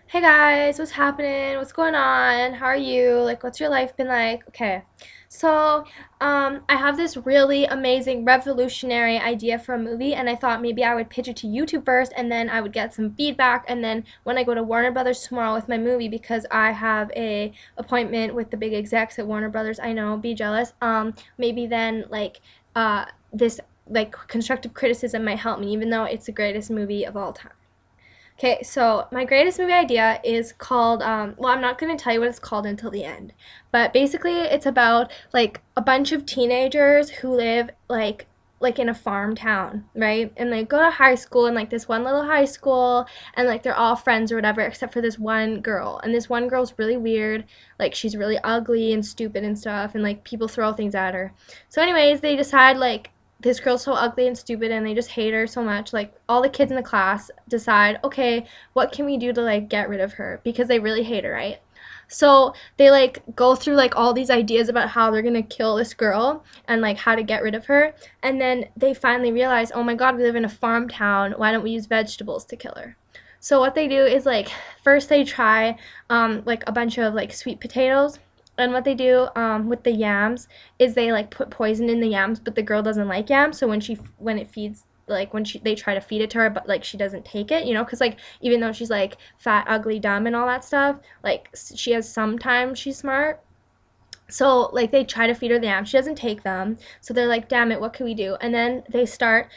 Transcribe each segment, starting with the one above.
Hey guys, what's happening? What's going on? How are you? Like, what's your life been like? Okay, so I have this really amazing, revolutionary idea for a movie, and I thought maybe I would pitch it to YouTube first, and then I would get some feedback, and then when I go to Warner Brothers tomorrow with my movie, because I have a appointment with the big execs at Warner Brothers, I know, be jealous. Maybe then this like constructive criticism might help me, even though it's the greatest movie of all time. Okay, so my greatest movie idea is called, well, I'm not going to tell you what it's called until the end. But basically, it's about like a bunch of teenagers who live like in a farm town, right? And they go to high school in like this one little high school and like they're all friends or whatever except for this one girl. And this one girl's really weird. Like she's really ugly and stupid and stuff and like people throw things at her. So anyways, they decide like this girl's so ugly and stupid and they just hate her so much. Like all the kids in the class decide, okay, what can we do to like get rid of her because they really hate her, right? So they like go through like all these ideas about how they're gonna kill this girl and like how to get rid of her, and then they finally realize, oh my god, we live in a farm town, why don't we use vegetables to kill her? So what they do is like first they try like a bunch of like sweet potatoes, and what they do with the yams is they like put poison in the yams, but the girl doesn't like yams, so when it feeds like when they try to feed it to her, but like she doesn't take it, because like even though she's like fat, ugly, dumb, and all that stuff, like she has sometimes she's smart. So like they try to feed her the yams, she doesn't take them. So they're like, damn it, what can we do? And then they start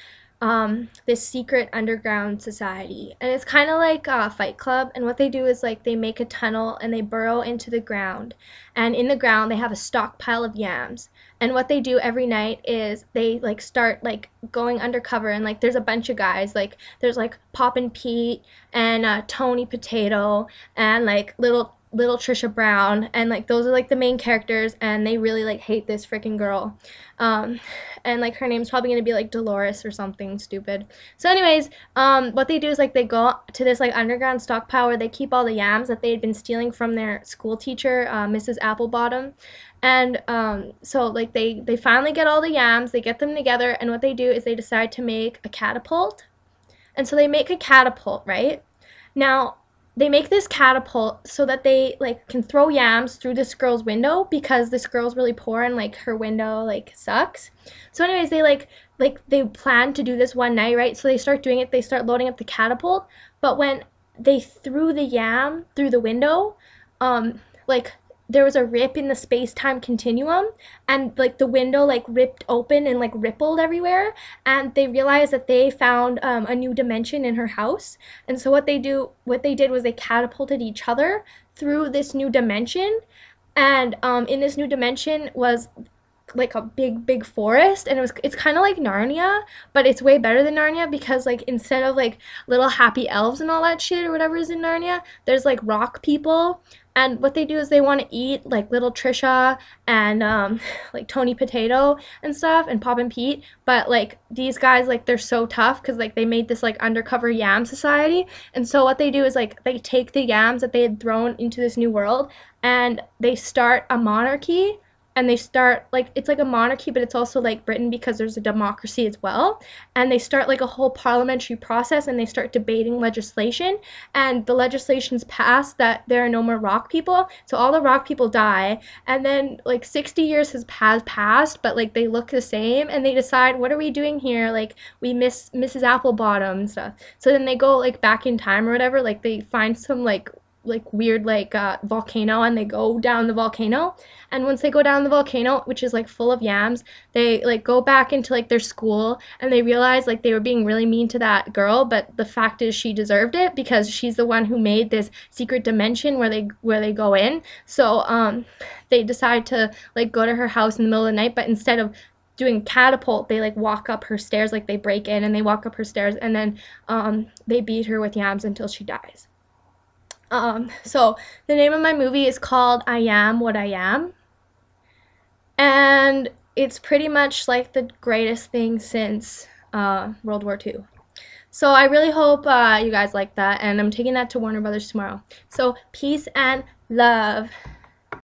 this secret underground society, and it's kind of like a Fight Club. And what they do is like they make a tunnel and they burrow into the ground, and in the ground they have a stockpile of yams. And what they do every night is they like start like going undercover, and like there's a bunch of guys, like there's like Poppin' Pete and Tony Potato and like little Trisha Brown, and like those are like the main characters, and they really like hate this freaking girl. Um, and like her name's probably gonna be like Dolores or something stupid. So anyways, what they do is like they go to this like underground stockpile where they keep all the yams that they had been stealing from their school teacher, Mrs. Applebottom. And so like they finally get all the yams, they get them together, and what they do is they decide to make a catapult. And so they make a catapult, right? Now, they make this catapult so that they like can throw yams through this girl's window because this girl's really poor and like her window like sucks. So anyways, they plan to do this one night, right? So they start doing it, they start loading up the catapult, but when they threw the yam through the window, like there was a rip in the space-time continuum, and like the window like ripped open and like rippled everywhere, and they realized that they found a new dimension in her house. And so what they did was they catapulted each other through this new dimension, and in this new dimension was like a big forest, and it's kind of like Narnia, but it's way better than Narnia because like instead of like little happy elves and all that shit or whatever is in Narnia, there's like rock people. And what they do is they want to eat like little Trisha and like Tony Potato and stuff and Pop and Pete, but like these guys, like they're so tough because like they made this like undercover yam society. And so what they do is like they take the yams that they had thrown into this new world and they start a monarchy, and they start like it's like a monarchy, but it's also like Britain because there's a democracy as well. And they start like a whole parliamentary process, and they start debating legislation, and the legislation's passed that there are no more rock people, so all the rock people die. And then like 60 years has passed, but like they look the same, and they decide, what are we doing here? Like we miss Mrs. Applebottom and stuff. So then they go like back in time or whatever, like they find some like weird like volcano, and they go down the volcano. And once they go down the volcano, which is like full of yams, they like go back into like their school, and they realize like they were being really mean to that girl, but the fact is she deserved it because she's the one who made this secret dimension where they go in. So they decide to like go to her house in the middle of the night, but instead of doing catapult, they like walk up her stairs, like they break in and they walk up her stairs, and then they beat her with yams until she dies. So the name of my movie is called I Am What I Am, and it's pretty much like the greatest thing since World War II. So I really hope you guys like that, and I'm taking that to Warner Brothers tomorrow. So peace and love.